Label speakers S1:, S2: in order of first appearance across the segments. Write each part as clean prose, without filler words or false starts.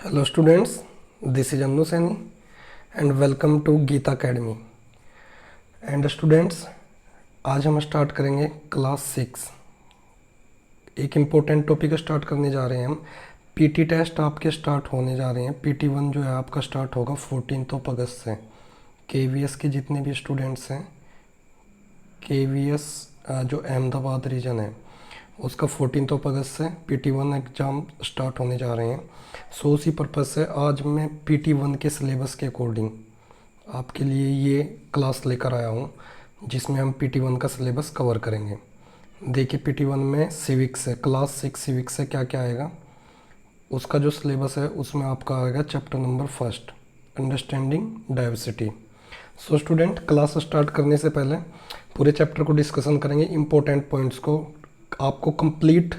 S1: Hello students, this is Annu Saini and welcome to Geeta academy. And students, आज हम start करेंगे class 6। एक important topic start करने जा रहे हैं हम। पीटी टेस्ट आपके स्टार्ट होने जा रहे हैं। पीटी 1 जो है आपका स्टार्ट होगा 14 अगस्त से। केवीएस के जितने भी स्टूडेंट्स हैं, केवीएस जो अहमदाबाद रीजन है उसका 14 अगस्त से पीटी 1 एग्ज़ाम स्टार्ट होने जा रहे हैं। सो उसी पर्पज़ से आज मैं पीटी 1 के सिलेबस के अकॉर्डिंग आपके लिए ये क्लास लेकर आया हूँ, जिसमें हम पीटी 1 का सिलेबस कवर करेंगे। देखिए, पीटी 1 में सिविक्स है, क्लास 6 सिविक्स से क्या क्या आएगा, उसका जो सिलेबस है उसमें आपका आएगा chapter number 1, understanding diversity. So student, class start करने से पहले पूरे चैप्टर को डिस्कशन करेंगे, इंपॉर्टेंट पॉइंट्स को। आपको कंप्लीट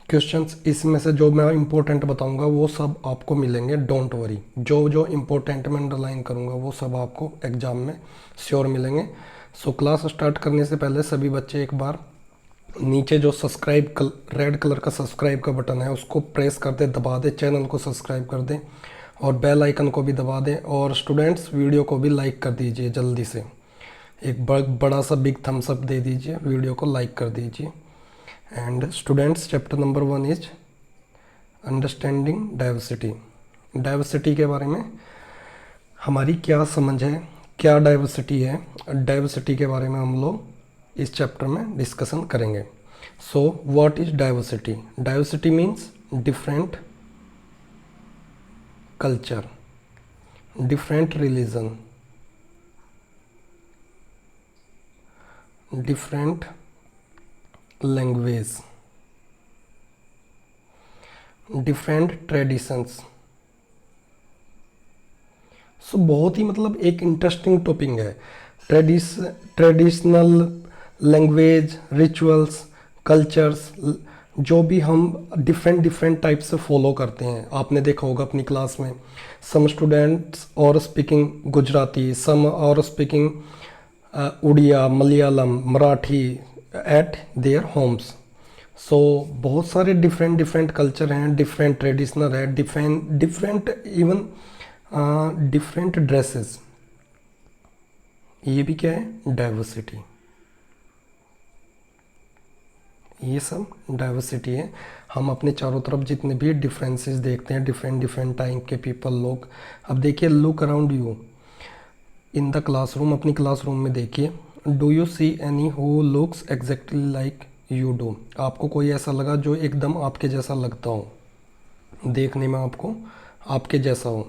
S1: क्वेश्चंस इसमें से जो मैं इंपॉर्टेंट बताऊंगा वो सब आपको मिलेंगे, डोंट वरी। जो जो इंपॉर्टेंट मैं अंडरलाइन करूंगा वो सब आपको एग्जाम में श्योर मिलेंगे। सो क्लास स्टार्ट करने से पहले सभी बच्चे एक बार नीचे जो रेड कलर का सब्सक्राइब का बटन है उसको प्रेस कर दे, दबा दे, चैनल को सब्सक्राइब कर दें और बेल आइकन को भी दबा दें। और स्टूडेंट्स, वीडियो को भी लाइक कर दीजिए जल्दी से, एक बड़ा सा बिग थम्स अप दे दीजिए, वीडियो को लाइक कर दीजिए। And students, chapter number 1 is understanding diversity. Diversity के बारे में हमारी क्या समझ है, क्या डाइवर्सिटी है, डाइवर्सिटी के बारे में हम लोग इस चैप्टर में डिस्कशन करेंगे। So what is diversity? Diversity means different culture, different religion, different language, different traditions. So बहुत ही मतलब एक इंटरेस्टिंग टॉपिक है। ट्रेडिशनल लैंग्वेज, रिचुअल्स, कल्चर्स, जो भी हम डिफरेंट टाइप से फॉलो करते हैं। आपने देखा होगा अपनी क्लास में, some students are speaking Gujarati, some are speaking Odia, Malayalam, Marathi at their homes. So बहुत सारे डिफरेंट कल्चर हैं, डिफरेंट ट्रेडिशनल है, डिफरेंट इवन डिफरेंट ड्रेसेस। ये भी क्या है? डाइवर्सिटी। ये सब डाइवर्सिटी है। हम अपने चारों तरफ जितने भी डिफरेंसेस देखते हैं, डिफरेंट टाइप के पीपल, लोग। अब देखिए, look around you in the classroom, अपनी क्लासरूम में देखिए। Do you see any who looks exactly like you do? आपको कोई ऐसा लगा जो एकदम आपके जैसा लगता हो, देखने में आपको आपके जैसा हो?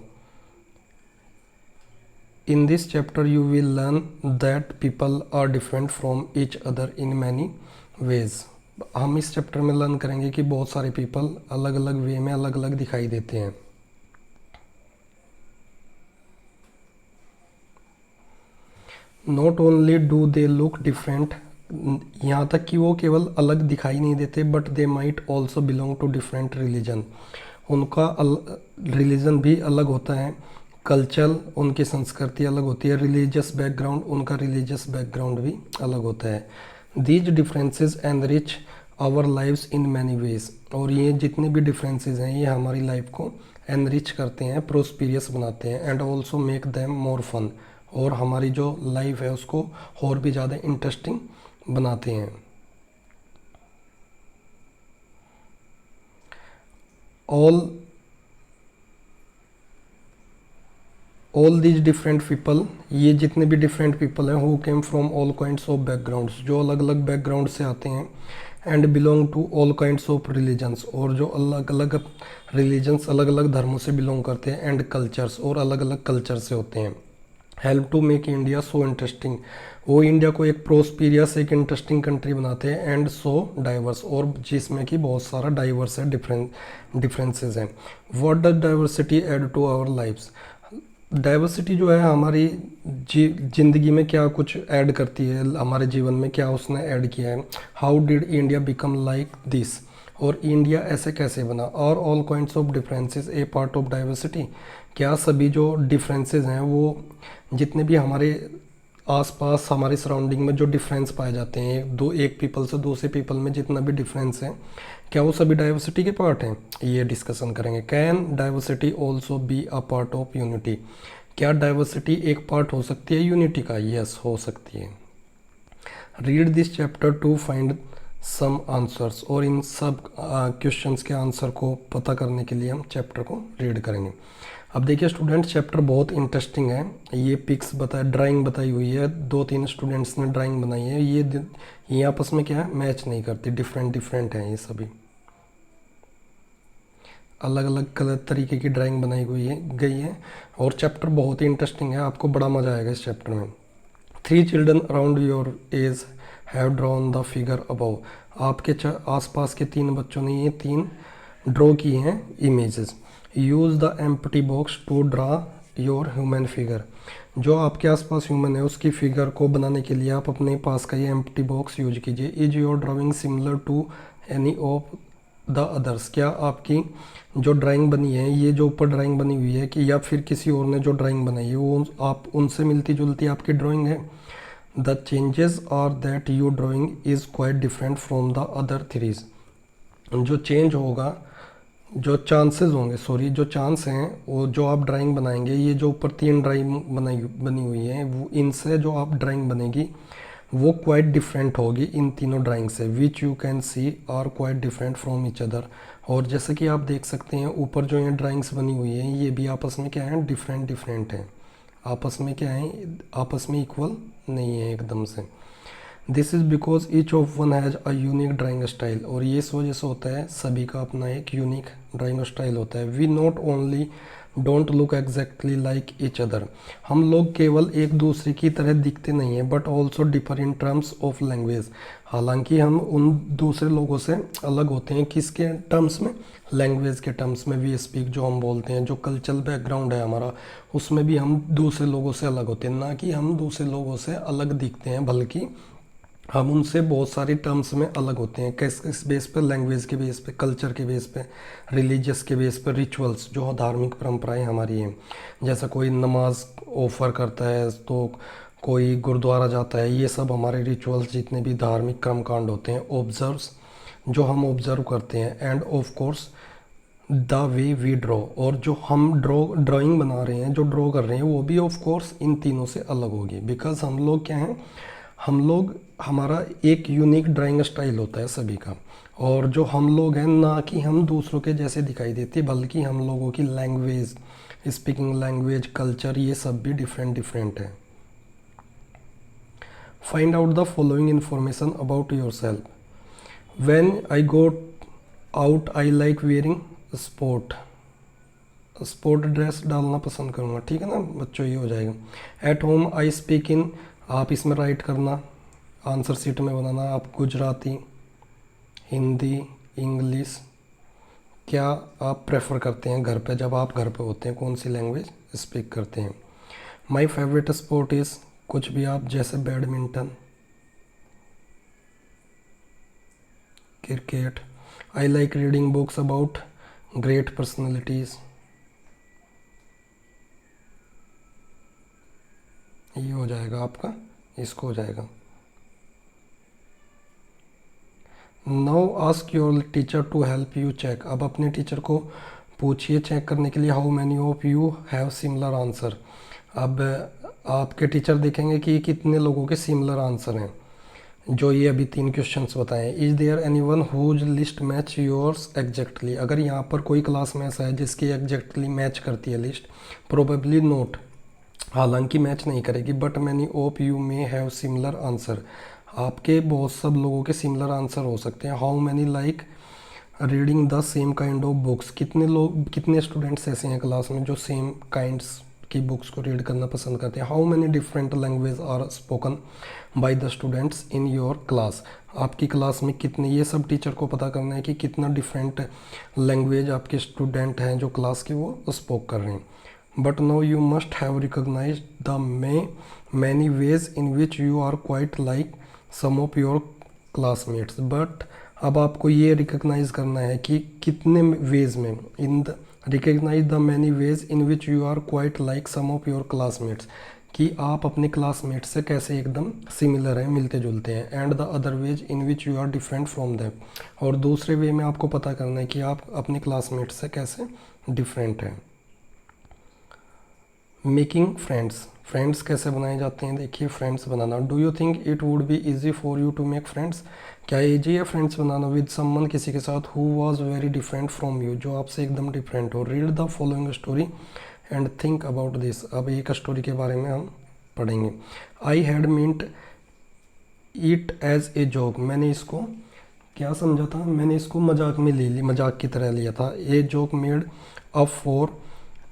S1: In this chapter you will learn that people are different from each other in many ways. हम इस चैप्टर में लर्न करेंगे कि बहुत सारे पीपल अलग अलग वे में अलग अलग दिखाई देते हैं। Not only do they look different, यहाँ तक कि वो केवल अलग दिखाई नहीं देते, but they might also belong to different religion. उनका रिलीजन भी अलग होता है, कल्चर, उनकी संस्कृति अलग होती है, रिलीजियस बैकग्राउंड, उनका रिलीजियस बैकग्राउंड भी अलग होता है। These differences enrich our lives in many ways. और ये जितने भी डिफरेंसेस हैं ये हमारी लाइफ को एनरिच करते हैं, प्रोस्पीरियस बनाते हैं, and also make them more fun. और हमारी जो लाइफ है उसको और भी ज़्यादा इंटरेस्टिंग बनाते हैं। ऑल दीज डिफरेंट पीपल, ये जितने भी डिफरेंट पीपल हैं, who came from all kinds of backgrounds, जो अलग अलग बैकग्राउंड से आते हैं, and belong to all kinds of religions, और जो अलग अलग रिलीजन्स, अलग अलग धर्मों से बिलोंग करते हैं, एंड कल्चर्स, और अलग अलग कल्चर से होते हैं। Help to make India so interesting, वो इंडिया को एक प्रोस्पीरियस, एक इंटरेस्टिंग कंट्री बनाते हैं, एंड सो डाइवर्स, और जिसमें कि बहुत सारा डाइवर्स है, डिफरेंसेस हैं। What does diversity add to our lifes? Diversity जो है हमारी ज़िंदगी में क्या कुछ ऐड करती है, हमारे जीवन में क्या उसने ऐड किया है। How did India become like this, और इंडिया ऐसे कैसे बना। और all kinds of differences A part of diversity, क्या सभी जो डिफरेंसेस हैं वो जितने भी हमारे आसपास हमारी सराउंडिंग में जो डिफरेंस पाए जाते हैं, एक पीपल से दूसरे पीपल में जितना भी डिफरेंस है, क्या वो सभी डाइवर्सिटी के पार्ट हैं, ये डिस्कशन करेंगे। Can diversity also be a part of unity, क्या डाइवर्सिटी एक पार्ट हो सकती है यूनिटी का, यस हो सकती है। Read this chapter to find some answers, और इन सब क्वेश्चंस के आंसर को पता करने के लिए हम चैप्टर को रीड करेंगे। अब देखिए स्टूडेंट, चैप्टर बहुत इंटरेस्टिंग है। ये पिक्स ड्राइंग बताई हुई है, 2-3 स्टूडेंट्स ने ड्राइंग बनाई है। ये आपस में क्या है, मैच नहीं करती, डिफरेंट डिफरेंट हैं ये सभी, अलग अलग कलर तरीके की ड्राइंग बनाई गई है। और चैप्टर बहुत ही इंटरेस्टिंग है, आपको बड़ा मज़ा आएगा इस चैप्टर में। 3 children around your age have drawn the figure above, आपके आसपास के 3 बच्चों ने ये 3 ड्रॉ किए हैं images. Use the empty box to draw your human figure, जो आपके आसपास ह्यूमन है उसकी फिगर को बनाने के लिए आप अपने पास का ये एम्प्टी बॉक्स यूज कीजिए। Is your drawing similar to any of the others, क्या आपकी जो ड्राइंग बनी है, ये जो ऊपर ड्राइंग बनी हुई है कि या फिर किसी और ने जो ड्राइंग बनाई है वो आप उनसे मिलती जुलती आपकी ड्राइंग है। The changes are that your drawing is quite different from the other threes, जो चेंज होगा, जो चांसेस होंगे, जो चांस हैं वो जो आप ड्राइंग बनाएंगे, ये जो ऊपर 3 ड्राइंग बनी हुई है वो इनसे जो आप ड्राइंग बनेगी वो क्वाइट डिफरेंट होगी इन तीनों ड्राइंग से। Which you can see are quite different from each other, और जैसे कि आप देख सकते हैं ऊपर जो ये ड्राइंग्स बनी हुई है ये भी आपस में क्या है, डिफरेंट डिफरेंट है, आपस में क्या है, आपस में इक्वल नहीं है एकदम से। This is because each of one has a unique drawing style, और ये इस वजह से होता है सभी का अपना एक यूनिक ड्राइंग स्टाइल होता है। We not only don't look exactly like each other, हम लोग केवल एक दूसरे की तरह दिखते नहीं हैं, but also differ in terms of language, हालांकि हम उन दूसरे लोगों से अलग होते हैं किसके टर्म्स में, लैंग्वेज के टर्म्स में। वी स्पीक जो हम बोलते हैं, जो कल्चरल बैकग्राउंड है हमारा, उसमें भी हम दूसरे लोगों से अलग होते हैं, ना कि हम दूसरे लोगों से अलग दिखते हैं, बल्कि हम उनसे बहुत सारी टर्म्स में अलग होते हैं। किस बेस पे, लैंग्वेज के बेस पे, कल्चर के बेस पे, रिलीजियस के बेस पे, रिचुअल्स जो धार्मिक परंपराएं हमारी हैं, जैसा कोई नमाज ऑफर करता है तो कोई गुरुद्वारा जाता है, ये सब हमारे रिचुअल्स जितने भी धार्मिक कर्मकांड होते हैं, ऑब्जर्व्स जो हम ऑब्जर्व करते हैं। And of course the way we draw, और जो हम ड्राइंग बना रहे हैं, जो ड्रॉ कर रहे हैं, वो भी ऑफ कोर्स इन तीनों से अलग होगी। बिकॉज हम लोग क्या हैं, हमारा एक यूनिक ड्राइंग स्टाइल होता है सभी का, और जो हम लोग हैं ना कि हम दूसरों के जैसे दिखाई देते, बल्कि हम लोगों की लैंग्वेज, स्पीकिंग लैंग्वेज, कल्चर, ये सब भी डिफरेंट डिफरेंट है। Find out the following information about your self. When I go out I like wearing sport dress डालना पसंद करूँगा, ठीक है ना बच्चों, ये हो जाएगा। At home I speak in, आप इसमें राइट करना, आंसर शीट में बनाना, आप गुजराती, हिंदी, इंग्लिश, क्या आप प्रेफर करते हैं घर पे, जब आप घर पे होते हैं कौन सी लैंग्वेज स्पीक करते हैं। माय फेवरेट स्पोर्ट इज़, कुछ भी आप, जैसे badminton, cricket. I like reading books about great personalities, ये हो जाएगा आपका, इसको हो जाएगा। Now ask your teacher to help you check, अब अपने टीचर को पूछिए चेक करने के लिए, how many of you have similar answer. अब आपके टीचर देखेंगे कि कितने लोगों के सिमिलर आंसर हैं, जो ये अभी 3 क्वेश्चंस बताएं। Is there anyone whose list match yours exactly, अगर यहाँ पर कोई क्लास में ऐसा है जिसकी एग्जैक्टली मैच करती है लिस्ट, प्रोबेबली नोट, हालांकि मैच नहीं करेगी, but many of you may have similar answer, आपके बहुत सब लोगों के सिमिलर आंसर हो सकते हैं। How many like reading the same kind of books, कितने स्टूडेंट्स ऐसे हैं क्लास में जो सेम काइंड्स की बुक्स को रीड करना पसंद करते हैं। How many different language are spoken by the students in your class, आपकी क्लास में कितने, ये सब टीचर को पता करना है कि कितना डिफरेंट लैंग्वेज आपके स्टूडेंट हैं जो क्लास के वो स्पोक कर रहे हैं। But no you must have recognise the many ways in which you are quite like some of your classmates, but अब आपको ये रिकॉग्नाइज करना है कि कितने वेज में, in the recognise the many ways in which you are quite like some of your classmates, कि आप अपने क्लासमेट से कैसे एकदम सिमिलर हैं, मिलते जुलते हैं। And the other ways in which you are different from them, और दूसरे वे में आपको पता करना है कि आप अपने क्लासमेट से कैसे डिफरेंट हैं। मेकिंग फ्रेंड्स, फ्रेंड्स कैसे बनाए जाते हैं, देखिए फ्रेंड्स बनाना। Do you think it would be easy for you to make friends, क्या ईजी है फ्रेंड्स बनाना विद समवन, किसी के साथ, who was very different from you, जो आपसे एकदम डिफरेंट हो। Read the following story and think about this, अब एक स्टोरी के बारे में हम पढ़ेंगे। I had meant it as a joke, मैंने इसको क्या समझा था, मैंने इसको मजाक में ले ली, मजाक की तरह लिया था। A joke made up for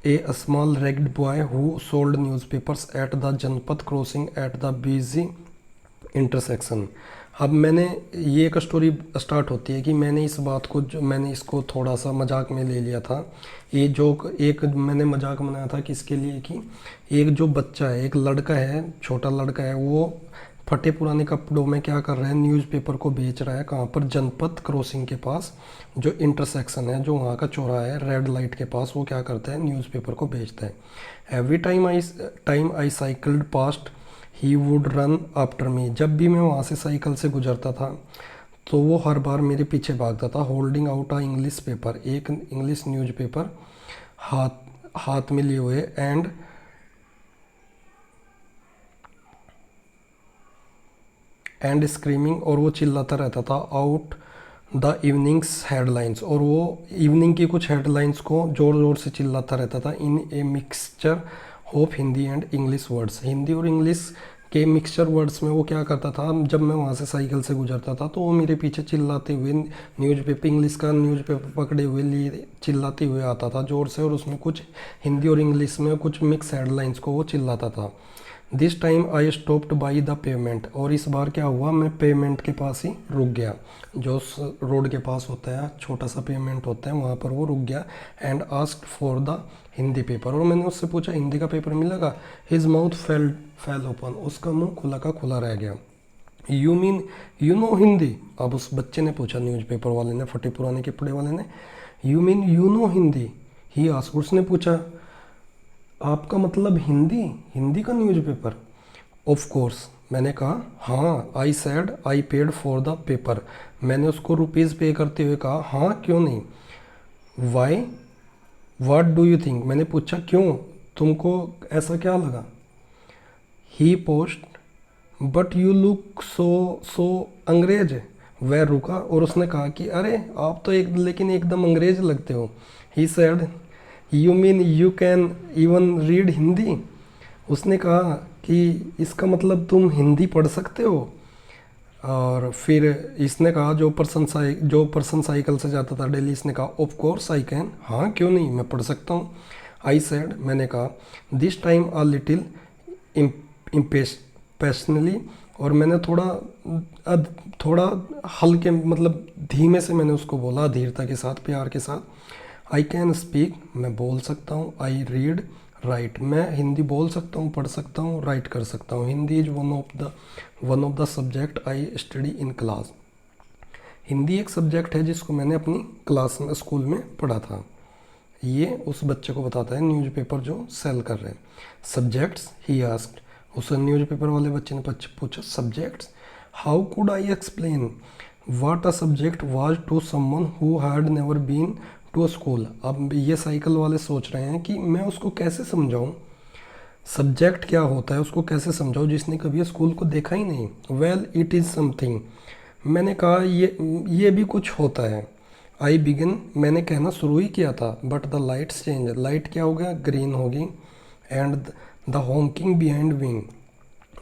S1: a small ragged boy who sold newspapers at the Janpath crossing at the busy intersection. अब मैंने ये एक स्टोरी स्टार्ट होती है कि मैंने इस बात को, जो मैंने इसको थोड़ा सा मजाक में ले लिया था। ये जोक एक मैंने मजाक बनाया था किसके लिए, कि एक जो बच्चा है, एक लड़का है, छोटा लड़का है, वो फटे पुराने कपड़ों में क्या कर रहा है, न्यूज़पेपर को बेच रहा है। कहाँ पर, जनपथ क्रॉसिंग के पास, जो इंटरसेक्शन है, जो वहाँ का चौराहा है, रेड लाइट के पास, वो क्या करता है, न्यूज़पेपर को बेचता है। Every time I cycled past he would run after me, जब भी मैं वहाँ से साइकिल से गुजरता था तो वो हर बार मेरे पीछे भागता था। Holding out a English paper, एक इंग्लिश न्यूज़पेपर हाथ में लिए हुए। एंड स्क्रीमिंग, और वो चिल्लाता रहता था, आउट द इवनिंग्स हेडलाइंस, और वो इवनिंग की कुछ हेडलाइंस को ज़ोर ज़ोर से चिल्लाता रहता था। In a mixture of Hindi and English words, Hindi और इंग्लिश के मिक्सचर वर्ड्स में वो क्या करता था, जब मैं वहाँ से साइकिल से गुजरता था तो वो मेरे पीछे चिल्लाते हुए, न्यूज़पेपर, इंग्लिश का न्यूज़पेपर पकड़े हुए लिए चिल्लाते हुए आता था ज़ोर से, और उसमें कुछ हिंदी और इंग्लिश में कुछ मिक्स हेडलाइंस को वो चिल्लाता था। This time I stopped by the payment, और इस बार क्या हुआ, मैं पेमेंट के पास ही रुक गया, जो रोड के पास होता है, छोटा सा पेमेंट होता है, वहाँ पर वो रुक गया। And asked for the Hindi paper, और मैंने उससे पूछा हिंदी का पेपर मिलेगा। हिज माउथ फेल ओपन, उसका मुंह खुला का खुला रह गया। You mean you know Hindi, अब उस बच्चे ने पूछा, न्यूज़पेपर वाले ने, फटे पुराने कपड़े वाले ने, you mean you know Hindi, he asked, उसने पूछा आपका मतलब हिंदी, हिंदी का न्यूज़पेपर। ऑफ कोर्स, मैंने कहा हाँ। I said I paid for the paper, मैंने उसको रुपीज़ पे करते हुए कहा हाँ, क्यों नहीं। Why what do you think, मैंने पूछा क्यों, तुमको ऐसा क्या लगा। He paused but you look so अंग्रेज, वह रुका और उसने कहा कि अरे आप तो लेकिन एकदम अंग्रेज लगते हो। He said you mean you can even read Hindi, उसने कहा कि इसका मतलब तुम हिंदी पढ़ सकते हो। और फिर इसने कहा, जो पर्सन साइकिल से जाता था डेली, इसने कहा ऑफ कोर्स आई कैन, हाँ क्यों नहीं, मैं पढ़ सकता हूँ। आई सेड, मैंने कहा दिस टाइम अ लिटिल इम्पेशनली, और मैंने थोड़ा हल्के, मतलब धीमे से मैंने उसको बोला, धीरता के साथ, प्यार के साथ। आई कैन स्पीक, मैं बोल सकता हूँ। आई रीड राइट, मैं हिंदी बोल सकता हूँ, पढ़ सकता हूँ, राइट कर सकता हूँ। Hindi is one of the subject I study in class, Hindi एक सब्जेक्ट है जिसको मैंने अपनी क्लास में, स्कूल में पढ़ा था। ये उस बच्चे को बताता है, न्यूज़पेपर जो सेल कर रहे हैं। सब्जेक्ट्स, ही आस्क्ड, उस न्यूज़पेपर वाले बच्चे ने पूछा subjects, how could I explain what a subject was to someone who had never been to a school. अब ये साइकिल वाले सोच रहे हैं कि मैं उसको कैसे समझाऊं, सब्जेक्ट क्या होता है उसको कैसे समझाऊं, जिसने कभी स्कूल को देखा ही नहीं। वेल इट इज़ समथिंग, मैंने कहा ये भी कुछ होता है। आई बिगिन, मैंने कहना शुरू ही किया था, but the lights change, light क्या हो गया, ग्रीन होगी। And the honking behind wing,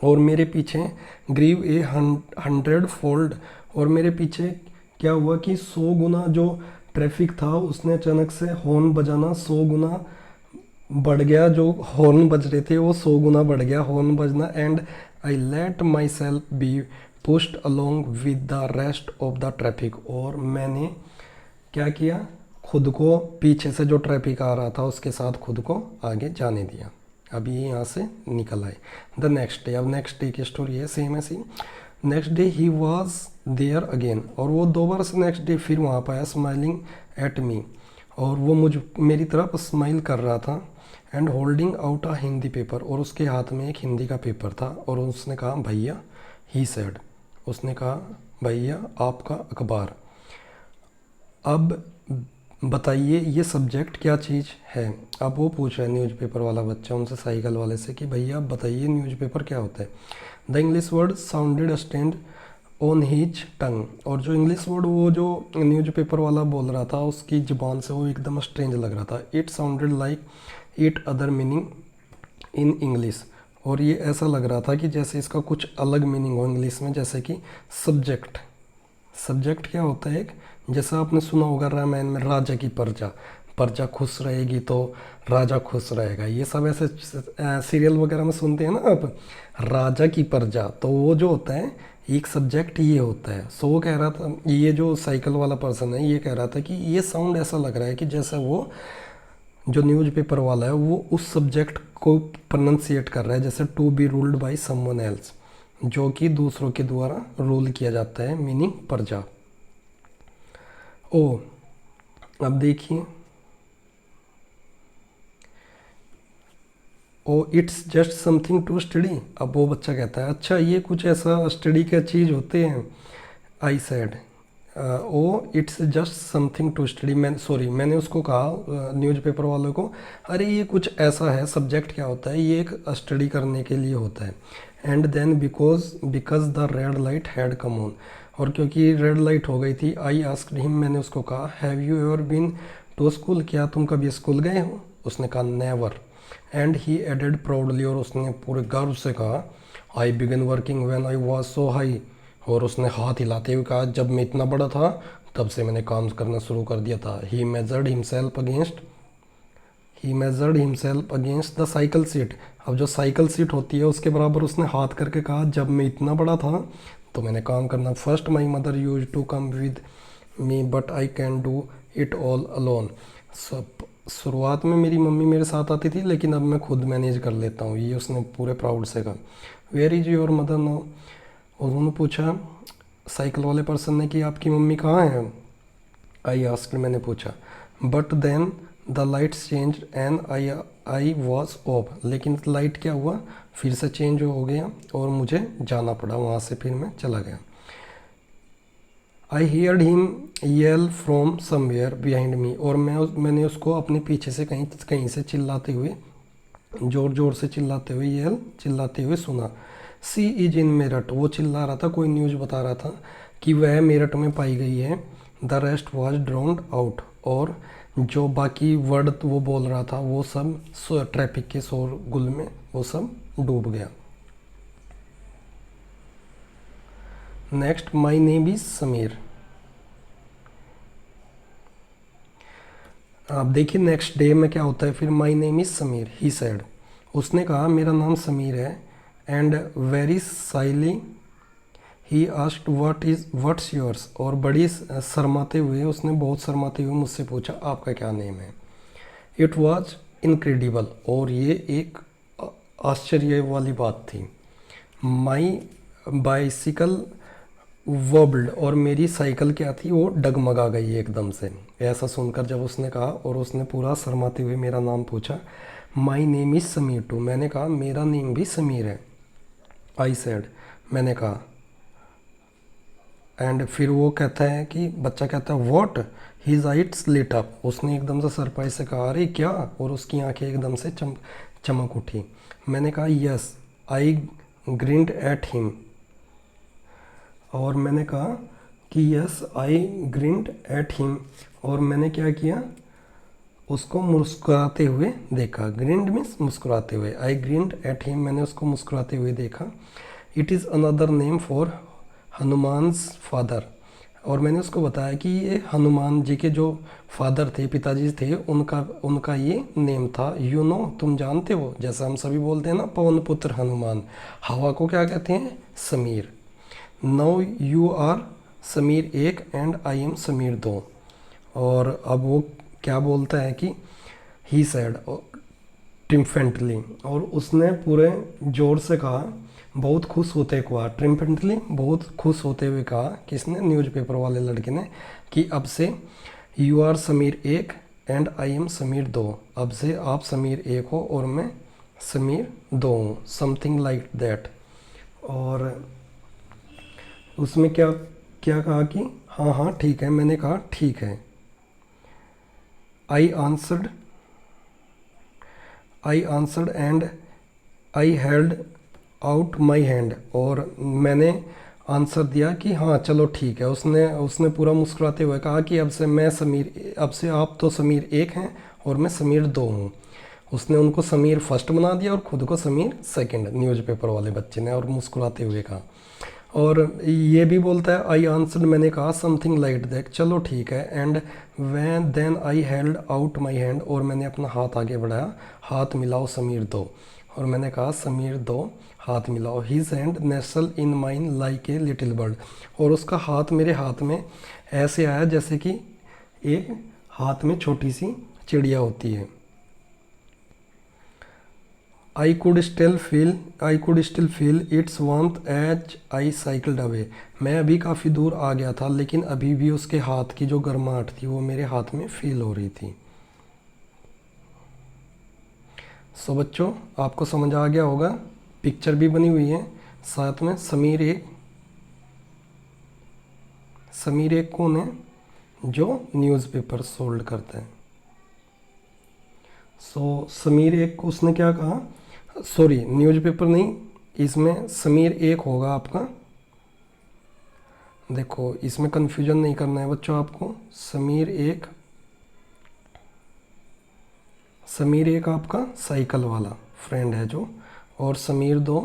S1: और मेरे पीछे ग्रीव ए 100 फोल्ड, और मेरे पीछे क्या हुआ कि 100 गुना जो ट्रैफिक था उसने अचानक से हॉर्न बजाना 100 गुना बढ़ गया, जो हॉर्न बज रहे थे वो 100 गुना बढ़ गया horn Bazna. And I let my self be pushed along with the rest of the traffic, और मैंने क्या किया, खुद को पीछे से जो ट्रैफिक आ रहा था उसके साथ खुद को आगे जाने दिया। अब ये यहाँ से निकल आए। द नेक्स्ट डे, अब नेक्स्ट डे की स्टोरी है, सेम है सी। Next day he was there again, और वो दोबारा से नेक्स्ट डे फिर वहाँ पर आया, स्माइलिंग एट मी, और वो मेरी तरफ स्माइल कर रहा था। And holding out a Hindi paper, और उसके हाथ में एक हिंदी का पेपर था। और उसने कहा भैया, ही सेड, उसने कहा भैया आपका अखबार। अब बताइए ये सब्जेक्ट क्या चीज़ है। अब वो पूछ रहा है न्यूज़पेपर वाला बच्चा उनसे, साइकिल वाले से, कि भैया बताइए न्यूज़पेपर क्या होता है। The English word sounded stand on his टंग, और जो इंग्लिश वर्ड वो जो न्यूज़पेपर वाला बोल रहा था उसकी ज़ुबान से वो एकदम स्ट्रेंज लग रहा था। It sounded like it other meaning in English, और ये ऐसा लग रहा था कि जैसे इसका कुछ अलग मीनिंग हो इंग्लिश में, जैसे कि सब्जेक्ट। सब्जेक्ट क्या होता है, एक जैसा आपने सुना होगा रामायण में राजा की प्रजा, प्रजा खुश रहेगी तो राजा खुश रहेगा, ये सब ऐसे सीरियल वगैरह में सुनते हैं ना आप, राजा की प्रजा। तो वो जो होता है एक सब्जेक्ट ये होता है। सो वो कह रहा था, ये जो साइकिल वाला पर्सन है ये कह रहा था कि ये साउंड ऐसा लग रहा है कि जैसा वो जो न्यूज़पेपर वाला है वो उस सब्जेक्ट को प्रोनाउंसिएट कर रहा है, जैसे to be ruled by someone else, जो कि दूसरों के द्वारा रूल किया जाता है, मीनिंग प्रजा। ओ अब देखिए, oh it's just something to study. अब वो बच्चा कहता है अच्छा ये कुछ ऐसा स्टडी का चीज़ होते हैं। I said oh it's just something to study. मैंने उसको कहा न्यूज़पेपर वालों को, अरे ये कुछ ऐसा है, सब्जेक्ट क्या होता है, ये एक स्टडी करने के लिए होता है। And then because the red light had come on, और क्योंकि रेड लाइट हो गई थी, आई आस्क्ड हिम, मैंने उसको कहा have you ever been to school, क्या तुम कभी स्कूल गए हो। उसने कहा never. And he added proudly, और उसने पूरे गर्व से कहा I began working when I was so high, और उसने हाथ हिलाते हुए कहा जब मैं इतना बड़ा था तब से मैंने काम करना शुरू कर दिया था। He measured himself against the cycle seat. अब जो साइकिल सीट होती है उसके बराबर उसने हाथ करके कहा जब मैं इतना बड़ा था तो मैंने काम करना। First my mother use to come with me but I can do it all alone. शुरुआत में मेरी मम्मी मेरे साथ आती थी लेकिन अब मैं खुद मैनेज कर लेता हूँ, ये उसने पूरे प्राउड से कहा। Where is your mother now, उन्होंने पूछा साइकिल वाले पर्सन ने कि आपकी मम्मी कहाँ है। आई आस्क्ड, मैंने पूछा। But then the lights change and I was off, लेकिन लाइट क्या हुआ फिर से चेंज हो गया और मुझे जाना पड़ा वहाँ से, फिर मैं चला गया। I heard him yell from somewhere behind me, और मैंने उसको अपने पीछे से कहीं से चिल्लाते हुए, ज़ोर ज़ोर से चिल्लाते हुए, चिल्लाते हुए सुना। सी इज इन मेरठ, वो चिल्ला रहा था, कोई न्यूज़ बता रहा था कि वह मेरठ में पाई गई है। The rest was drowned out, और जो बाकी वर्ड वो बोल रहा था वो सब ट्रैफिक के शोरगुल में वो सब डूब गया। Next, my name is Sameer. आप देखिए नेक्स्ट डे में क्या होता है फिर, माई name is Sameer he said, उसने कहा मेरा नाम समीर है। And very Saili he asked what's yours, और बड़ी शर्माते हुए, उसने बहुत शर्माते हुए मुझसे पूछा आपका क्या नेम है। इट वॉज इनक्रेडिबल, और ये एक आश्चर्य वाली बात थी। माई बाइसिकल वॉब्ल्ड, और मेरी साइकिल क्या थी वो डगमगा गई एकदम से। ऐसा सुनकर जब उसने कहा, और उसने पूरा शर्माते हुए मेरा नाम पूछा। My name is Sameer two, मैंने कहा मेरा नेम भी समीर है। आई सेड, मैंने कहा। एंड फिर वो कहता है कि बच्चा कहता है what, his eyes lit up, उसने एकदम से सरप्राइज से कहा अरे क्या, और उसकी आंखें एकदम से चमक उठी। मैंने कहा yes, I grind at him, और मैंने कहा कि yes I grind at him, और मैंने क्या किया, उसको मुस्कुराते हुए देखा। ग्रिंड मीन्स मुस्कुराते हुए, आई ग्रिंड एट हिम, मैंने उसको मुस्कुराते हुए देखा। It is another name for Hanuman's father, और मैंने उसको बताया कि ये हनुमान जी के जो फादर थे, पिताजी थे, उनका ये नेम था। यू नो, तुम जानते हो, जैसा हम सभी बोलते हैं ना पवन पुत्र हनुमान, हवा को क्या कहते हैं, Sameer. Now you are Sameer एक एंड आई एम समीर दो। और अब वो क्या बोलता है कि ही सेड ट्रिम्फेंटली, और उसने पूरे जोर से कहा, बहुत खुश होते हुए कहा, ट्रिम्फेंटली बहुत खुश होते हुए कहा, किसने, न्यूज़पेपर वाले लड़के ने, कि अब से यू आर समीर एक एंड आई एम समीर 2। अब से आप समीर 1 हो और मैं समीर 2 हूँ, समथिंग लाइक दैट। और उसमें क्या क्या कहा कि हाँ हाँ ठीक है, मैंने कहा ठीक है। I answered and I held out my hand. और मैंने आंसर दिया कि हाँ चलो ठीक है। उसने उसने पूरा मुस्कुराते हुए कहा कि अब से आप तो समीर 1 हैं और मैं समीर 2 हूँ। उसने उनको समीर फर्स्ट बना दिया और ख़ुद को समीर सेकंड, न्यूज़पेपर वाले बच्चे ने, और मुस्कुराते हुए कहा। और ये भी बोलता है आई आंसर्ड, मैंने कहा समथिंग लाइक दैट, चलो ठीक है। And when then I held out my hand, और मैंने अपना हाथ आगे बढ़ाया, हाथ मिलाओ समीर 2। और मैंने कहा समीर 2 हाथ मिलाओ। His hand nasal in mine like a little bird, और उसका हाथ मेरे हाथ में ऐसे आया जैसे कि एक हाथ में छोटी सी चिड़िया होती है। I could still feel its warmth as I cycled away। मैं अभी काफ़ी दूर आ गया था, लेकिन अभी भी उसके हाथ की जो गर्माहट थी वो मेरे हाथ में फील हो रही थी। सो बच्चों, आपको समझ आ गया होगा, पिक्चर भी बनी हुई है साथ में। समीर एक कौन है? जो न्यूज़पेपर सोल्ड करता है। सो समीर एक को उसने क्या कहा, सॉरी न्यूज़पेपर नहीं, इसमें समीर 1 होगा आपका। देखो इसमें कन्फ्यूजन नहीं करना है बच्चों आपको। समीर एक आपका साइकिल वाला फ्रेंड है जो, और समीर 2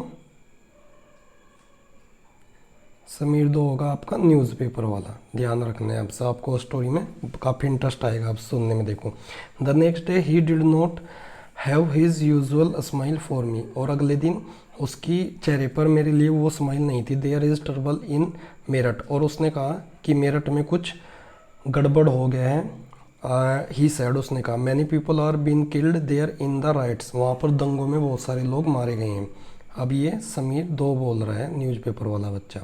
S1: होगा आपका न्यूज़पेपर वाला। ध्यान रखना है आपसे, आपको स्टोरी में काफ़ी इंटरेस्ट आएगा आप सुनने में। देखो, the next day he did not have his usual smile for me. और अगले दिन उसकी चेहरे पर मेरे लिए वो स्माइल नहीं थी। There is trouble in Meerut, और उसने कहा कि मेरठ में कुछ गड़बड़ हो गया है। ही सैड, उसने कहा many people are been killed there in the riots, वहाँ पर दंगों में बहुत सारे लोग मारे गए हैं। अब ये समीर 2 बोल रहा है, न्यूज़पेपर वाला बच्चा।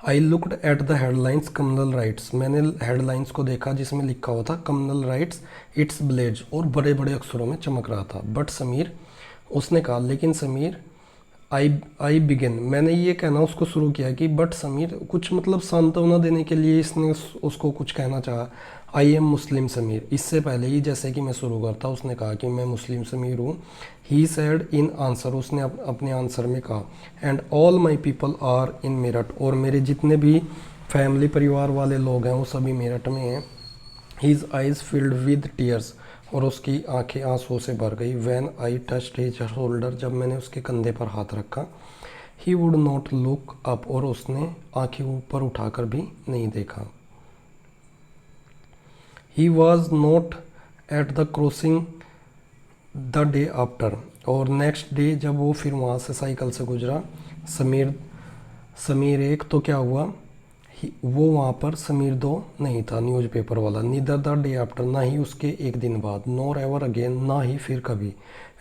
S1: I looked at the headlines communal riots, मैंने हेडलाइंस को देखा जिसमें लिखा हुआ था कम्युनल राइट्स इट्स ब्लेड्स, और बड़े बड़े अक्षरों में चमक रहा था। बट समीर, उसने कहा लेकिन समीर, आई बिगिन, मैंने ये कहना उसको शुरू किया कि बट समीर, कुछ मतलब सांत्वना देने के लिए इसने उसको कुछ कहना चाहा। आई एम मुस्लिम समीर, इससे पहले ही जैसे कि मैं शुरू करता उसने कहा कि मैं मुस्लिम समीर हूँ। ही सैड इन आंसर, उसने अपने आंसर में कहा। And all my people are in Meerut, और मेरे जितने भी फैमिली परिवार वाले लोग हैं वो सभी मेरठ में हैं। His eyes filled with tears, और उसकी आंखें आंसुओं से भर गई। When I touched his shoulder, जब मैंने उसके कंधे पर हाथ रखा। He would not look up, और उसने आंखें ऊपर उठाकर भी नहीं देखा। He was not at the crossing the day after, और नेक्स्ट डे जब वो फिर वहाँ से साइकिल से गुजरा, समीर एक, तो क्या हुआ, वो वहाँ पर समीर 2 नहीं था, न्यूज़पेपर वाला। नीदर द डे आफ्टर, ना ही उसके एक दिन बाद। नोर एवर अगेन, ना ही फिर कभी।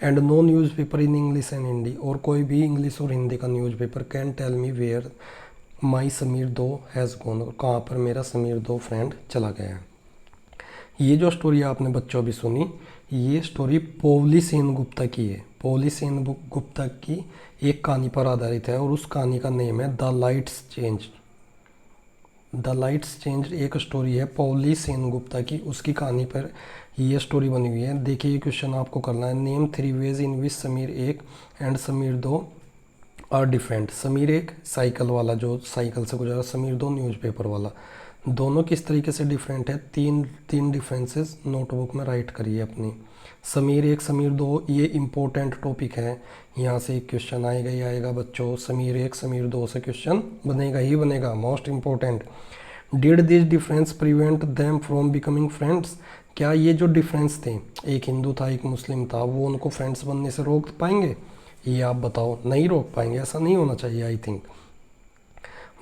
S1: And no newspaper in English and Hindi, और कोई भी इंग्लिश और हिंदी का newspaper can tell me where my Sameer 2 has gone, कहाँ पर मेरा समीर 2 फ्रेंड चला गया है। ये जो स्टोरी आपने बच्चों भी सुनी, ये स्टोरी पोवली सेन गुप्ता की है। पोवली सेन गुप्ता की एक कहानी पर आधारित है, और उस कहानी का नेम है द लाइट्स चेंज। एक स्टोरी है पोवली सेन गुप्ता की, उसकी कहानी पर ये स्टोरी बनी हुई है। देखिए ये क्वेश्चन आपको करना है। Name 3 ways in which Sameer 1 and Sameer 2 are different. Sameer 1 cycle वाला जो साइकिल से गुजरा, समीर 2 न्यूज़पेपर वाला, दोनों किस तरीके से डिफरेंट है। तीन डिफरेंसेस नोटबुक में राइट करिए अपनी। समीर 1 समीर 2, ये इम्पोर्टेंट टॉपिक है, यहाँ से एक क्वेश्चन आएगा ही आएगा बच्चों। समीर 1 समीर 2 से क्वेश्चन बनेगा ही बनेगा, most important. Did this difference prevent them from becoming friends, क्या ये जो डिफरेंस थे, एक हिंदू था एक मुस्लिम था, वो उनको फ्रेंड्स बनने से रोक पाएंगे? ये आप बताओ। नहीं रोक पाएंगे, ऐसा नहीं होना चाहिए I think.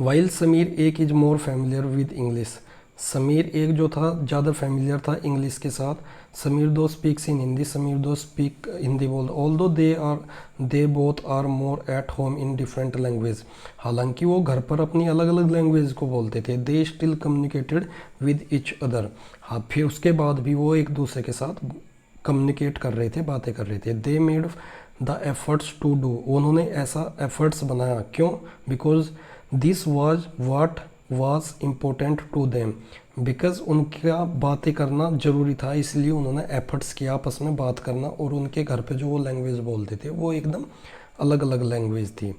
S1: While Sameer 1 is more familiar with English, Sameer एक जो था ज़्यादा फेमिलियर था इंग्लिश के साथ। समीर दो स्पीक्स इन हिंदी, समीर दो स्पीक हिंदी बोल, although they both are more at home in different language. हालांकि वो घर पर अपनी अलग अलग लैंग्वेज को बोलते थे। They still communicated with each other. हाँ, फिर उसके बाद भी वो एक दूसरे के साथ कम्युनिकेट कर रहे थे, बातें कर रहे थे। They made the efforts to do, उन्होंने ऐसा एफर्ट्स बनाया, क्यों? Because this was important to them, because उनका बातें करना ज़रूरी था, इसलिए उन्होंने एफर्ट्स किया आपस में बात करना। और उनके घर पे जो वो लैंग्वेज बोलते थे वो एकदम अलग अलग लैंग्वेज थी।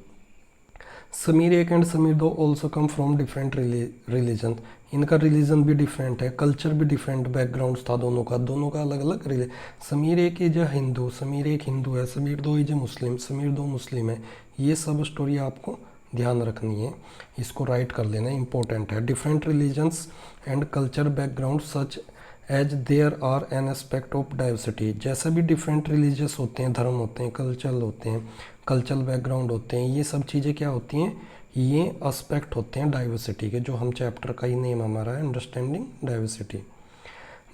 S1: समीर एक एंड समीर दो also come from different religion, इनका रिलीजन भी डिफरेंट है, कल्चर भी डिफरेंट, बैकग्राउंड था दोनों का अलग अलग रिलीजन। समीर एक इज ए हिंदू, समीर एक हिंदू है, समीर दो इज ए मुस्लिम, समीर दो मुस्लिम है। ये सब स्टोरी आपको ध्यान रखनी है, इसको राइट कर लेना, इंपॉर्टेंट है। Different religions and culture background such as there are an aspect of diversity, जैसे भी डिफरेंट रिलीजियस होते हैं, धर्म होते हैं, कल्चरल बैकग्राउंड होते हैं, ये सब चीज़ें क्या होती हैं? ये एस्पेक्ट होते हैं डाइवर्सिटी के, जो हम चैप्टर का ही नेम हमारा है, understanding diversity.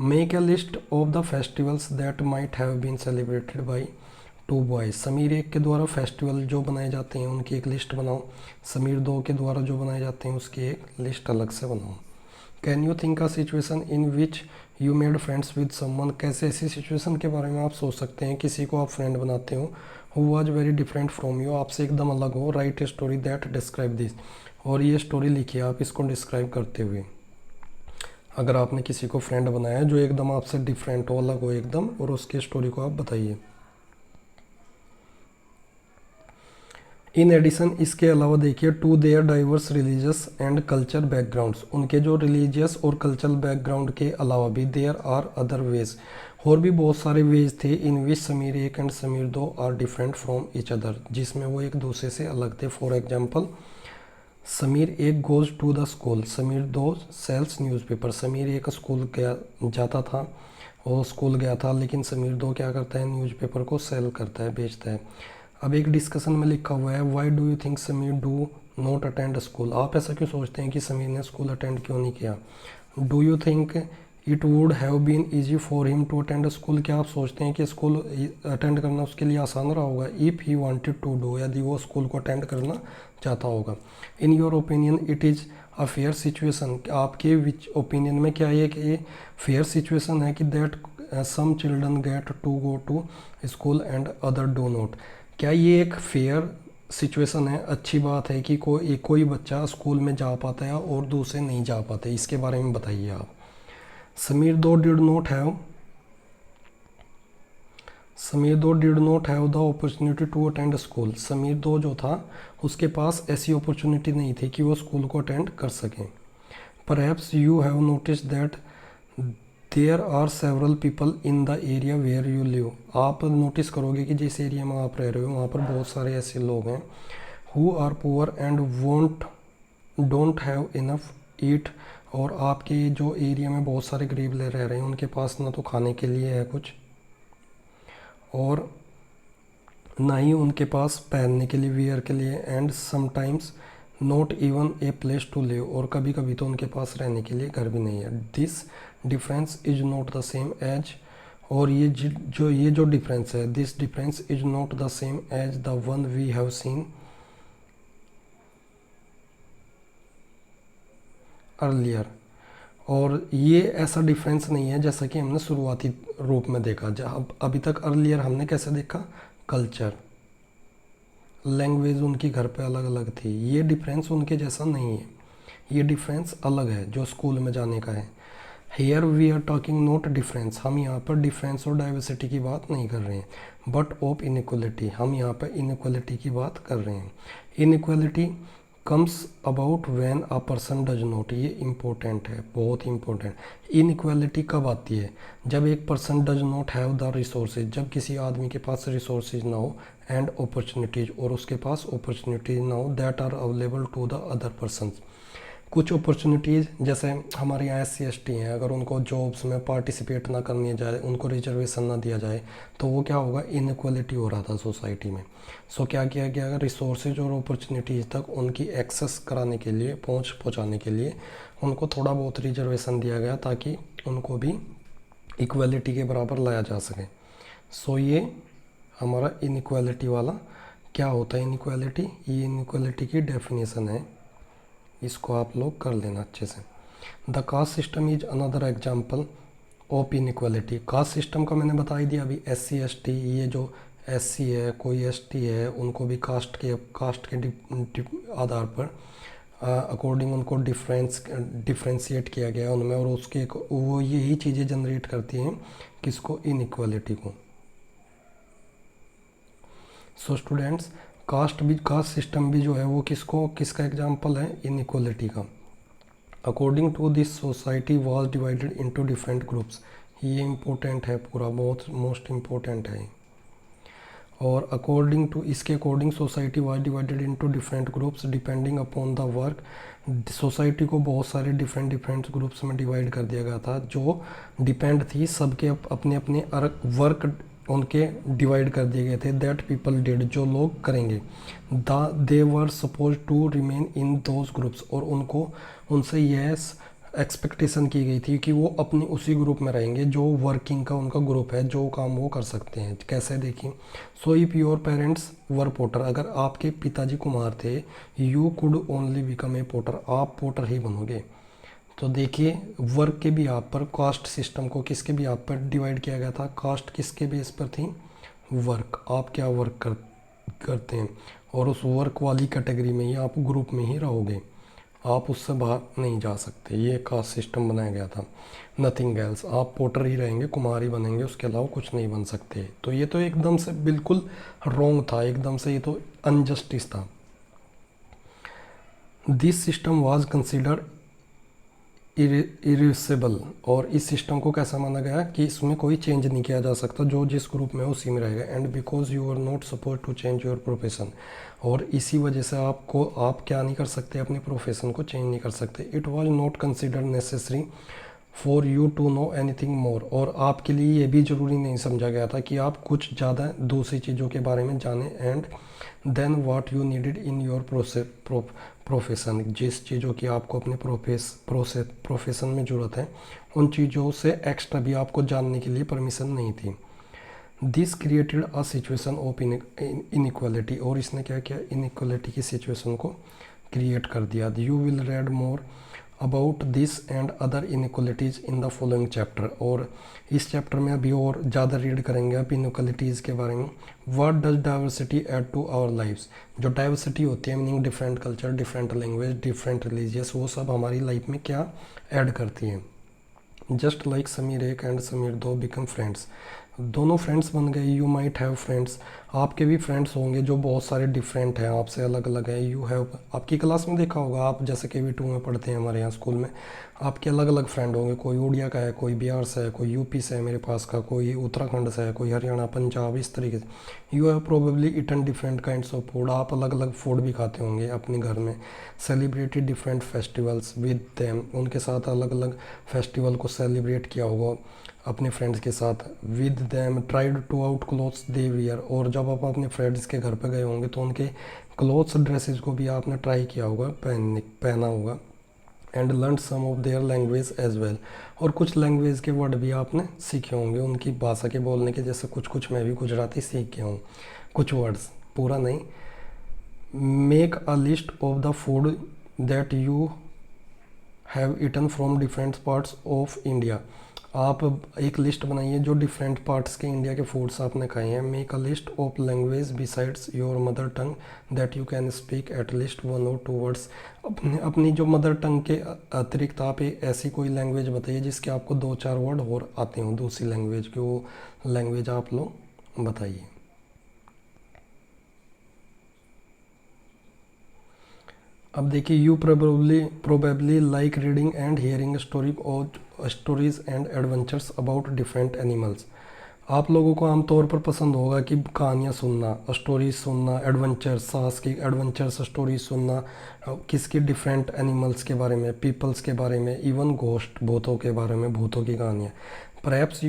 S1: Make a list of the festivals that might have been celebrated by two boys, Sameer एक के द्वारा फेस्टिवल जो बनाए जाते हैं उनकी एक लिस्ट बनाओ, समीर दो के द्वारा जो बनाए जाते हैं उसकी एक लिस्ट अलग से बनाओ। Can you think a situation in which you made friends with someone, कैसे ऐसी सिचुएशन के बारे में आप सोच सकते हैं किसी को आप फ्रेंड बनाते हो, who was very different from you, आपसे एकदम अलग हो। Right a story that describe this, और ये स्टोरी लिखिए आप इसको डिस्क्राइब करते हुए। अगर आपने किसी को फ्रेंड बनाया जो एकदम आपसे डिफरेंट हो, अलग हो एकदम, और उसकी स्टोरी को आप बताइए। इन एडिशन, इसके अलावा देखिए, to their diverse religious and culture backgrounds, उनके जो रिलीजियस और कल्चरल बैकग्राउंड के अलावा भी देयर आर अदर वेज, और भी बहुत सारे वेज थे इन विच समीर एक एंड समीर दो are different from each other, जिसमें वो एक दूसरे से अलग थे। फॉर एग्जाम्पल, समीर एक goes to the school, Sameer दो सेल्स न्यूज़पेपर, समीर एक स्कूल गया जाता था, वो स्कूल गया था, लेकिन समीर दो क्या करता है? न्यूज़पेपर को सेल करता है, बेचता है। अब एक डिस्कशन में लिखा हुआ है, why do you think Sameer do not attend school, आप ऐसा क्यों सोचते हैं कि समीर ने स्कूल अटेंड क्यों नहीं किया? Do you think it would have been easy for him to attend school, क्या आप सोचते हैं कि स्कूल अटेंड करना उसके लिए आसान रहा होगा? If he wanted to do, यदि वो स्कूल को अटेंड करना चाहता होगा। In your opinion it is a fair situation, आपके विच ओपिनियन में क्या ये कि ये फेयर सिचुएशन है कि that some children get to go to school and other do not, क्या ये एक फेयर सिचुएशन है, अच्छी बात है कि कोई बच्चा स्कूल में जा पाता है और दूसरे नहीं जा पाते? इसके बारे में बताइए आप। समीर दो did not have the opportunity to attend school, Sameer दो जो था उसके पास ऐसी अपॉर्चुनिटी नहीं थी कि वो स्कूल को अटेंड कर सकें। Perhaps you have notice that there are several people in the area where you live, आप नोटिस करोगे कि जिस एरिया में आप रह रहे हो वहाँ पर बहुत सारे ऐसे लोग हैं, who are poor and don't have enough eat, और आपके जो एरिया में बहुत सारे गरीब ले रह रहे हैं उनके पास ना तो खाने के लिए है कुछ, और ना ही उनके पास पहनने के लिए, वियर के लिए, and sometimes not even a place to live, और कभी कभी तो उनके पास रहने के लिए घर भी नहीं है। This difference is not the same as, और ये जो डिफरेंस है, this difference is not the same as the one we have seen earlier, और ये ऐसा डिफरेंस नहीं है जैसा कि हमने शुरुआती रूप में देखा। जब अभी तक अर्लियर हमने कैसे देखा? कल्चर, लैंग्वेज उनकी घर पे अलग अलग थी, ये डिफरेंस उनके जैसा नहीं है, ये डिफरेंस अलग है जो स्कूल में जाने का है। Here we are talking not difference, हम यहाँ पर डिफरेंस और डाइवर्सिटी की बात नहीं कर रहे हैं, बट ऑफ इनइक्वलिटी, हम यहाँ पर इनइक्वलिटी की बात कर रहे हैं। Inequality comes about when a person does not, ये इम्पोर्टेंट है, बहुत इंपॉर्टेंट। इनइक्वालिटी कब आती है? जब एक person does not have the resources, जब किसी आदमी के पास रिसोर्सेज ना हो, एंड अपॉर्चुनिटीज़, और उसके पास अपॉर्चुनिटीज ना हो, that are available to the other person. कुछ अपॉर्चुनिटीज़ जैसे हमारे यहाँ SC ST हैं, अगर उनको जॉब्स में पार्टिसिपेट ना करने जाए, उनको रिजर्वेशन ना दिया जाए, तो वो क्या होगा? इनइक्वालिटी हो रहा था सोसाइटी में। सो क्या किया गया? रिसोर्सेज और अपॉर्चुनिटीज़ तक उनकी एक्सेस कराने के लिए, पहुँचाने के लिए उनको थोड़ा बहुत रिजर्वेशन दिया गया ताकि उनको भी इक्वलिटी के बराबर लाया जा सके। सो ये हमारा इनइक्वालिटी वाला क्या होता है इनइक्वालिटी, ये इनइक्वालिटी की डेफिनेशन है, इसको आप लोग कर लेना अच्छे से। The caste system is another example of inequality. Caste system का मैंने बता ही दिया अभी, SC ST, ये जो SC है कोई ST है उनको भी कास्ट के आधार पर अकॉर्डिंग उनको डिफ्रेंशिएट किया गया है उनमें, और उसके वो यही चीज़ें जनरेट करती हैं किसको, इनइक्वालिटी को। सो स्टूडेंट्स, कास्ट सिस्टम भी जो है वो किसका एग्जाम्पल है, इनइक्वालिटी का। According to this society was divided into different groups. ये इम्पोर्टेंट है पूरा, बहुत मोस्ट इम्पोर्टेंट है। और इसके according society was divided into different groups depending upon the work. Society को बहुत सारे डिफरेंट ग्रुप्स में डिवाइड कर दिया गया था जो डिपेंड थी, सबके अपने अपने वर्क उनके डिवाइड कर दिए गए थे। दैट पीपल डिड, जो लोग करेंगे। They were supposed to remain in those groups, और उनसे यह एक्सपेक्टेशन की गई थी कि वो अपनी उसी ग्रुप में रहेंगे जो वर्किंग का उनका ग्रुप है, जो काम वो कर सकते हैं। कैसे देखिए, so if your parents were potter, अगर आपके पिताजी कुम्हार थे, you could only become a potter, आप पोटर ही बनोगे। तो देखिए वर्क के भी आप पर, कास्ट सिस्टम को किसके भी आप पर डिवाइड किया गया था, कास्ट किसके बेस पर थी, वर्क, आप क्या वर्क करते हैं, और उस वर्क वाली कैटेगरी में ही आप ग्रुप में ही रहोगे, आप उससे बाहर नहीं जा सकते। ये कास्ट सिस्टम बनाया गया था, नथिंग एल्स, आप पोटर ही रहेंगे, कुम्हार ही बनेंगे, उसके अलावा कुछ नहीं बन सकते। तो ये तो एकदम से बिल्कुल रॉन्ग था, एकदम से ये तो अनजस्टिस था। This system was considered irreversible, और इस सिस्टम को कैसा माना गया कि इसमें कोई चेंज नहीं किया जा सकता, जो जिस ग्रुप में उसी में रहेगा। And because you are not suppose to change your profession, और इसी वजह से आप क्या नहीं कर सकते, अपने प्रोफेशन को चेंज नहीं कर सकते। It was not considered necessary for you to know anything more, और आपके लिए ये भी ज़रूरी नहीं समझा गया था कि आप कुछ ज़्यादा दूसरी चीज़ों के बारे में जानें। And then what you needed in your profession, जिस चीज़ों की आपको अपने प्रोफेशन में ज़रूरत है, उन चीज़ों से एक्स्ट्रा भी आपको जानने के लिए परमिशन नहीं थी। This created a situation of inequality, और इसने क्या किया, इनइक्वालिटी की सिचुएशन को क्रिएट कर दिया। You will read more about this and other inequalities in the following chapter, और इस चैप्टर में अभी और ज़्यादा रीड करेंगे आप इनइक्वालिटीज़ के बारे में। What does diversity add to our lives, जो डाइवर्सिटी होती है meaning different culture, different language, different religious, वो सब हमारी लाइफ में क्या ऐड करती हैं। जस्ट लाइक समीर एक एंड समीर दो बिकम फ्रेंड्स, दोनों फ्रेंड्स बन गए। यू माइट हैव फ्रेंड्स, आपके भी फ्रेंड्स होंगे जो बहुत सारे डिफरेंट हैं, आपसे अलग अलग हैं। यू हैव, आपकी क्लास में देखा होगा आप, जैसे KV2 में पढ़ते हैं हमारे यहाँ स्कूल में, आपके अलग अलग फ्रेंड होंगे, कोई उड़िया का है, कोई बिहार से है, कोई यूपी से है मेरे पास का, कोई उत्तराखंड से है, कोई हरियाणा, पंजाब, इस तरीके से। You have probably eaten different kinds of food, आप अलग अलग फूड भी खाते होंगे अपने घर में। Celebrated different festivals with them, उनके साथ अलग अलग फेस्टिवल को सेलिब्रेट किया होगा अपने फ्रेंड्स के साथ। With them tried to out clothes they wear, और जब आप अपने फ्रेंड्स के घर पे गए होंगे तो उनके क्लोथ्स ड्रेसेस को भी आपने ट्राई किया होगा, पहना होगा। And learn some of their language as well, और कुछ लैंग्वेज के वर्ड भी आपने सीखे होंगे, उनकी भाषा के बोलने के, जैसे कुछ मैं भी गुजराती सीख गया हूँ, कुछ वर्ड्स, पूरा नहीं। Make a list of the food that you have eaten from different parts of India, आप एक लिस्ट बनाइए जो डिफरेंट पार्ट्स के इंडिया के फूड्स आपने खाए हैं। Make a list of language besides your mother tongue that you can speak at least 1 or 2 words, अपनी जो मदर टंग के अतिरिक्त आप ऐसी कोई लैंग्वेज बताइए जिसके आपको 2-4 वर्ड और आते हों दूसरी लैंग्वेज की, वो लैंग्वेज आप लोग बताइए। अब देखिए, you probably like reading and hearing stories and adventures about different animals, आप लोगों को आमतौर पर पसंद होगा कि कहानियाँ सुनना, स्टोरीज सुनना, एडवेंचर्स, साहस की एडवेंचर्स स्टोरीज सुनना, किसकी डिफरेंट एनिमल्स के बारे में, पीपल्स के बारे में, इवन घोस्ट, भूतों के बारे में, भूतों की कहानियाँ। Perhaps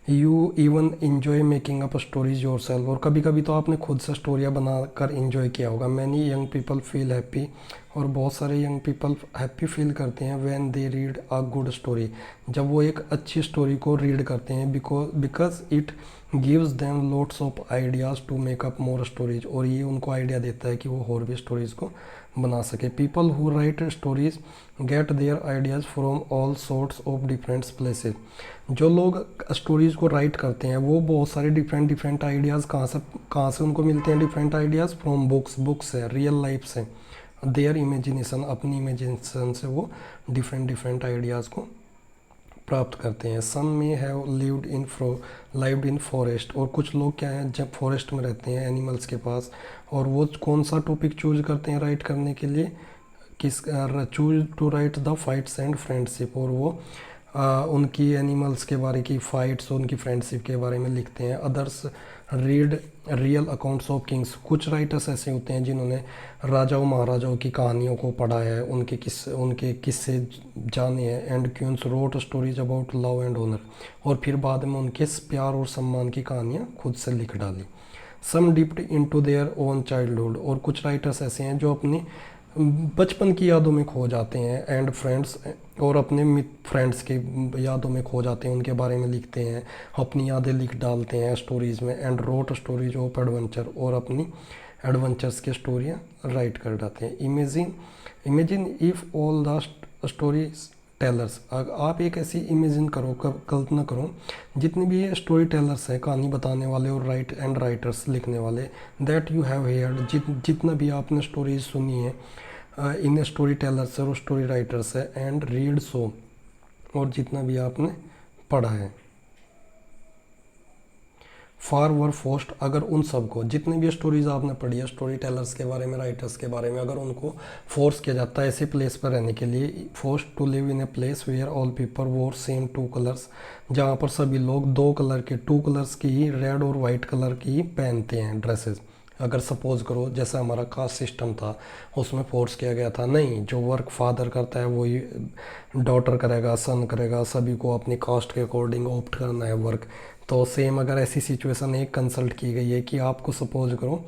S1: you even enjoy making up stories your self, और कभी कभी तो आपने खुद से स्टोरियाँ बना कर इन्जॉय किया होगा। Many young people feel happy और बहुत सारे यंग पीपल हैप्पी फील करते हैं when they read a good story, जब वो एक अच्छी स्टोरी को रीड करते हैं, because it gives them lots of ideas to make up more stories, और ये उनको आइडिया देता है कि वो और भी स्टोरीज़ को बना सके। People who write stories get their ideas from all sorts of different places, जो लोग स्टोरीज़ को राइट करते हैं वो बहुत सारे डिफरेंट आइडियाज़ कहाँ से उनको मिलते हैं, डिफरेंट आइडियाज़ फ्रॉम बुक्स से, रियल लाइफ से, देयर इमेजिनेशन, अपनी इमेजिनेशन से वो डिफरेंट आइडियाज़ को प्राप्त करते हैं। सम में हैव लिव्ड इन फॉरेस्ट, और कुछ लोग क्या हैं जब फॉरेस्ट में रहते हैं एनिमल्स के पास, और वो कौन सा टॉपिक चूज करते हैं राइट करने के लिए, choose to write the fights and friendship, और वो उनकी एनिमल्स के बारे की फ़ाइट्स, उनकी फ्रेंडशिप के बारे में लिखते हैं। Others read real accounts of Kings, कुछ राइटर्स ऐसे होते हैं जिन्होंने राजाओं महाराजाओं की कहानियों को पढ़ा है, उनके किस्से जाने हैं। And queens wrote stories about love and honour, और फिर बाद में उनके प्यार और सम्मान की कहानियाँ खुद से लिख डाली। Some dipped into their own childhood, और कुछ राइटर्स ऐसे हैं जो अपनी बचपन की यादों में खो जाते हैं। एंड फ्रेंड्स, और अपने फ्रेंड्स की यादों में खो जाते हैं, उनके बारे में लिखते हैं, अपनी यादें लिख डालते हैं स्टोरीज़ में। And wrote stories of adventure, और अपनी एडवेंचर्स की स्टोरियाँ राइट कर जाते हैं। Imagine if all the story tellers, आप एक ऐसी इमेजिन करो, कल्पना करो, जितने भी ये स्टोरी टेलर्स हैं, कहानी बताने वाले और राइटर्स लिखने वाले, दैट यू हैव हेयर्ड, जितना भी आपने स्टोरीज सुनी है इन स्टोरी टेलर्स और स्टोरी राइटर्स है, एंड रीड सो, और जितना भी आपने पढ़ा है। फार वर फोस्ट, अगर उन सबको, जितनी भी स्टोरीज आपने पढ़ी है स्टोरी टेलर्स के बारे में, राइटर्स के बारे में, अगर उनको फोर्स किया जाता है ऐसे प्लेस पर रहने के लिए, force to live in a place where all people wore same two colours, जहाँ पर सभी लोग टू कलर्स की ही, रेड और वाइट कलर की ही पहनते हैं ड्रेसेस। अगर सपोज करो जैसा हमारा कास्ट सिस्टम था, उसमें फोर्स किया गया था नहीं, जो वर्क फादर करता है वही डॉटर करेगा, सन करेगा, सभी को अपनी कास्ट के अकॉर्डिंग ऑप्ट करना है वर्क। तो सेम अगर ऐसी सिचुएशन एक कंसल्ट की गई है कि आपको सपोज करो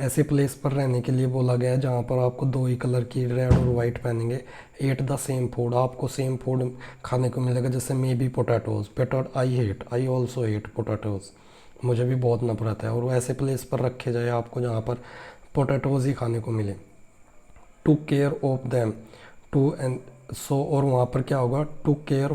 S1: ऐसे प्लेस पर रहने के लिए बोला गया है जहाँ पर आपको दो ही कलर की, रेड और वाइट पहनेंगे, एट द सेम फूड, आपको सेम फूड खाने को मिलेगा, जैसे may be potatoes, I also hate potatoes, मुझे भी बहुत नफरत है, और वो ऐसे प्लेस पर रखे जाए आपको जहाँ पर पोटैटोज ही खाने को मिले। To care of them two and so, और वहाँ पर क्या होगा, to care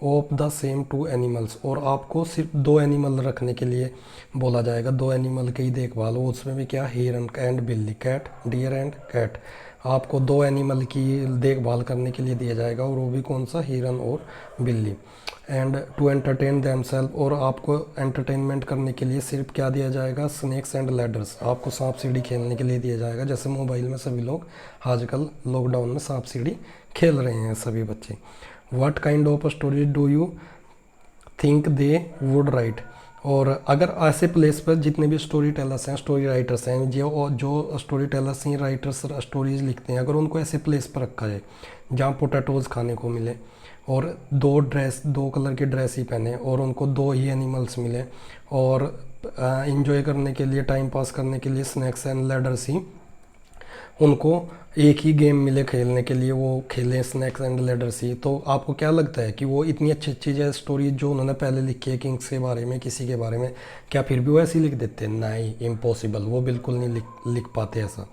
S1: of the same two animals, और आपको सिर्फ दो एनिमल रखने के लिए बोला जाएगा, दो एनिमल की देखभाल, उसमें भी क्या, हिरन एंड बिल्ली, कैट, डियर एंड कैट, आपको दो एनिमल की देखभाल करने के लिए दिया जाएगा, और वो भी कौन सा, हिरन और बिल्ली। एंड टू एंटरटेन देमसेल्फ, और आपको एंटरटेनमेंट करने के लिए सिर्फ क्या दिया जाएगा, स्नैक्स एंड लैडर्स, आपको सांप सीढ़ी खेलने के लिए दिया जाएगा, जैसे मोबाइल में सभी लोग आजकल लॉकडाउन में सांप सीढ़ी खेल रहे हैं सभी बच्चे। What kind of story do you think they would write, और अगर ऐसे प्लेस पर जितने भी स्टोरी टेलर्स हैं, स्टोरी राइटर्स हैं, जो स्टोरी टेलर्स हैं, राइटर्स स्टोरीज लिखते हैं, अगर उनको ऐसे प्लेस पर रखा जाए जहाँ पोटैटोज़ खाने को मिले, और दो कलर की ड्रेस ही पहने, और उनको दो ही एनिमल्स मिले, और इन्जॉय करने के लिए, टाइम पास करने के लिए स्नैक्स एंड लैडर्स ही उनको एक ही गेम मिले खेलने के लिए, वो खेलें स्नैक्स एंड लैडर्स ही, तो आपको क्या लगता है कि वो इतनी अच्छी अच्छी स्टोरी जो उन्होंने पहले लिखी है किंग्स के बारे में, किसी के बारे में, क्या फिर भी वो ऐसी लिख देते हैं? नहीं, इम्पॉसिबल, वो बिल्कुल नहीं लिख पाते ऐसा।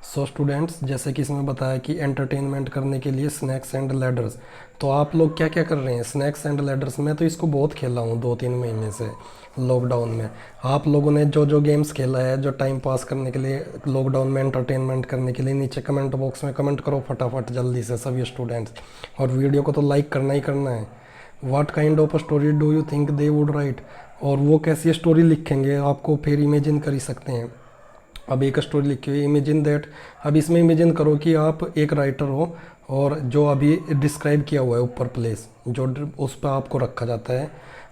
S1: सो स्टूडेंट्स, जैसे कि इसमें बताया कि एंटरटेनमेंट करने के लिए स्नैक्स एंड लैडर्स, तो आप लोग क्या क्या कर रहे हैं स्नैक्स एंड लैडर्स में? तो इसको बहुत खेला हूँ 2-3 महीने से लॉकडाउन में। आप लोगों ने जो जो गेम्स खेला है, जो टाइम पास करने के लिए लॉकडाउन में एंटरटेनमेंट करने के लिए, नीचे कमेंट बॉक्स में कमेंट करो फटाफट जल्दी से सभी स्टूडेंट्स, और वीडियो को तो लाइक करना ही करना है। What kind of story do you think they would write, और वो कैसी स्टोरी लिखेंगे आपको फिर इमेजिन कर ही सकते हैं। अब एक स्टोरी लिखी हुई, इमेजिन दैट, अब इसमें इमेजिन करो कि आप एक राइटर हो, और जो अभी डिस्क्राइब किया हुआ है ऊपर प्लेस, जो उस पर आपको रखा जाता है,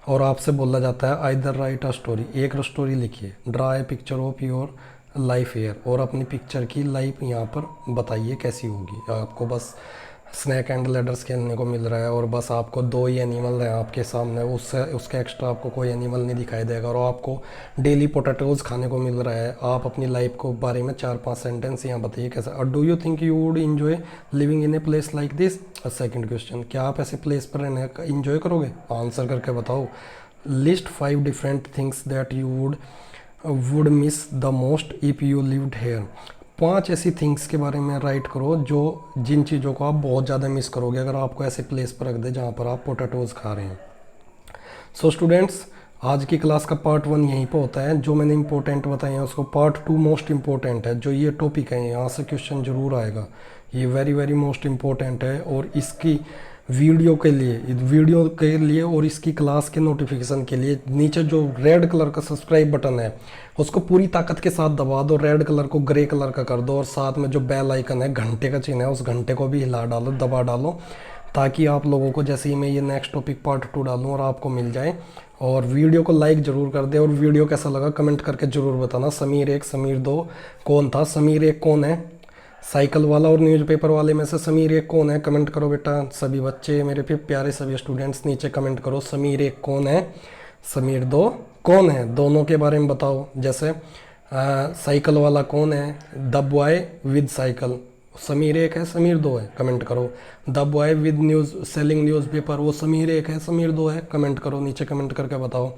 S1: और आपसे बोला जाता है आइदर राइट अ स्टोरी, एक स्टोरी लिखिए, draw a picture of your life hair, और अपनी पिक्चर की लाइफ यहाँ पर बताइए कैसी होगी। आपको बस स्नैक एंड लैडर्स खेलने को मिल रहा है, और बस आपको 2 ही एनिमल हैं आपके सामने, उससे उसके एक्स्ट्रा आपको कोई एनिमल नहीं दिखाई देगा, और आपको डेली पोटैटोज़ खाने को मिल रहा है। आप अपनी लाइफ को बारे में 4-5 सेंटेंस यहाँ बताइए कैसे। और do you think you would enjoy living in a place like this? Second question, क्या आप ऐसे प्लेस पर रहने का इन्जॉय करोगे? आंसर करके बताओ। List 5 different things that you would miss the most if you lived hair. 5 ऐसी थिंग्स के बारे में राइट करो जो जिन चीज़ों को आप बहुत ज़्यादा मिस करोगे अगर आपको ऐसे प्लेस पर रख दे जहाँ पर आप पोटैटोज़ खा रहे हैं। सो स्टूडेंट्स, आज की क्लास का पार्ट 1 यहीं पे होता है। जो मैंने इंपॉर्टेंट बताए हैं उसको पार्ट 2 मोस्ट इंपॉर्टेंट है। जो ये टॉपिक है यहाँ से क्वेश्चन जरूर आएगा, ये वेरी वेरी मोस्ट इंपॉर्टेंट है। और इसकी वीडियो के लिए और इसकी क्लास के नोटिफिकेशन के लिए नीचे जो रेड कलर का सब्सक्राइब बटन है उसको पूरी ताकत के साथ दबा दो, रेड कलर को ग्रे कलर का कर दो, और साथ में जो बेल आइकन है, घंटे का चिन्ह है, उस घंटे को भी हिला डालो, दबा डालो, ताकि आप लोगों को जैसे ही मैं ये नेक्स्ट टॉपिक पार्ट 2 डालूँ और आपको मिल जाए। और वीडियो को लाइक ज़रूर कर दे, और वीडियो कैसा लगा कमेंट करके ज़रूर बताना। समीर 1 समीर 2 कौन था? समीर 1 कौन है? साइकिल वाला और न्यूज़पेपर वाले में से समीर 1 कौन है? कमेंट करो बेटा। सभी बच्चे मेरे पे प्यारे सभी स्टूडेंट्स नीचे कमेंट करो, समीर 1 कौन है, समीर 2 कौन है? दोनों के बारे में बताओ। जैसे साइकिल वाला कौन है? The boy with cycle, Sameer 1 है समीर 2 है? कमेंट करो। The boy with news selling newspaper, वो समीर 1 है समीर 2 है? कमेंट करो, नीचे कमेंट करके बताओ।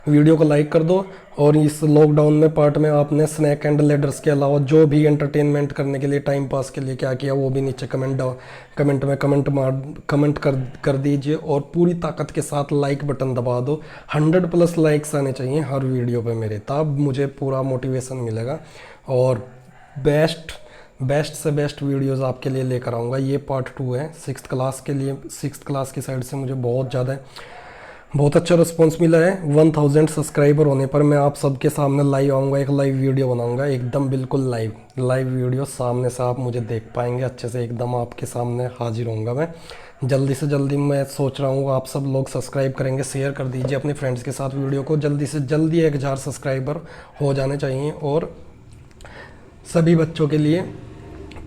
S1: वीडियो को लाइक कर दो। और इस लॉकडाउन में पार्ट में आपने स्नैक एंड लेडर्स के अलावा जो भी एंटरटेनमेंट करने के लिए, टाइम पास के लिए क्या किया वो भी नीचे कमेंट में कमेंट कर दीजिए, और पूरी ताकत के साथ लाइक बटन दबा दो। 100+ लाइक्स आने चाहिए हर वीडियो पे मेरे, तब मुझे पूरा मोटिवेशन मिलेगा और बेस्ट से बेस्ट वीडियोस आपके लिए लेकर आऊँगा। ये पार्ट 2 है 6th क्लास के लिए। 6th क्लास की साइड से मुझे बहुत अच्छा रिस्पांस मिला है। 1000 सब्सक्राइबर होने पर मैं आप सबके सामने लाइव आऊँगा, एक लाइव वीडियो बनाऊँगा, एकदम बिल्कुल लाइव वीडियो, सामने से आप मुझे देख पाएंगे अच्छे से, एकदम आपके सामने हाजिर होऊंगा मैं। जल्दी से जल्दी मैं सोच रहा हूँ आप सब लोग सब्सक्राइब करेंगे, शेयर कर दीजिए अपने फ्रेंड्स के साथ वीडियो को। जल्दी से जल्दी 1000 सब्सक्राइबर हो जाने चाहिए। और सभी बच्चों के लिए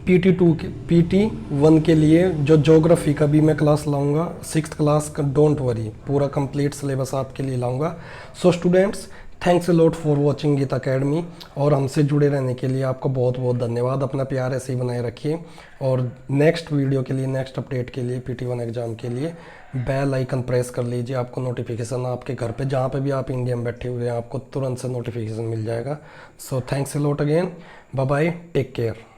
S1: PT1 के लिए जो ज्योग्राफी का भी मैं क्लास लाऊंगा 6th क्लास का, डोंट वरी, पूरा कंप्लीट सिलेबस आपके लिए लाऊंगा। So students, thanks a lot for watching Geeta academy, और हमसे जुड़े रहने के लिए आपको बहुत बहुत धन्यवाद। अपना प्यार ऐसे ही बनाए रखिए, और नेक्स्ट वीडियो के लिए, नेक्स्ट अपडेट के लिए, PT1 एग्ज़ाम के लिए बेल आइकन प्रेस कर लीजिए। आपको नोटिफिकेशन आपके घर पे जहाँ पे भी आप इंडिया में बैठे हुए हैं आपको तुरंत से नोटिफिकेशन मिल जाएगा। So thanks a lot again, bye bye, take care.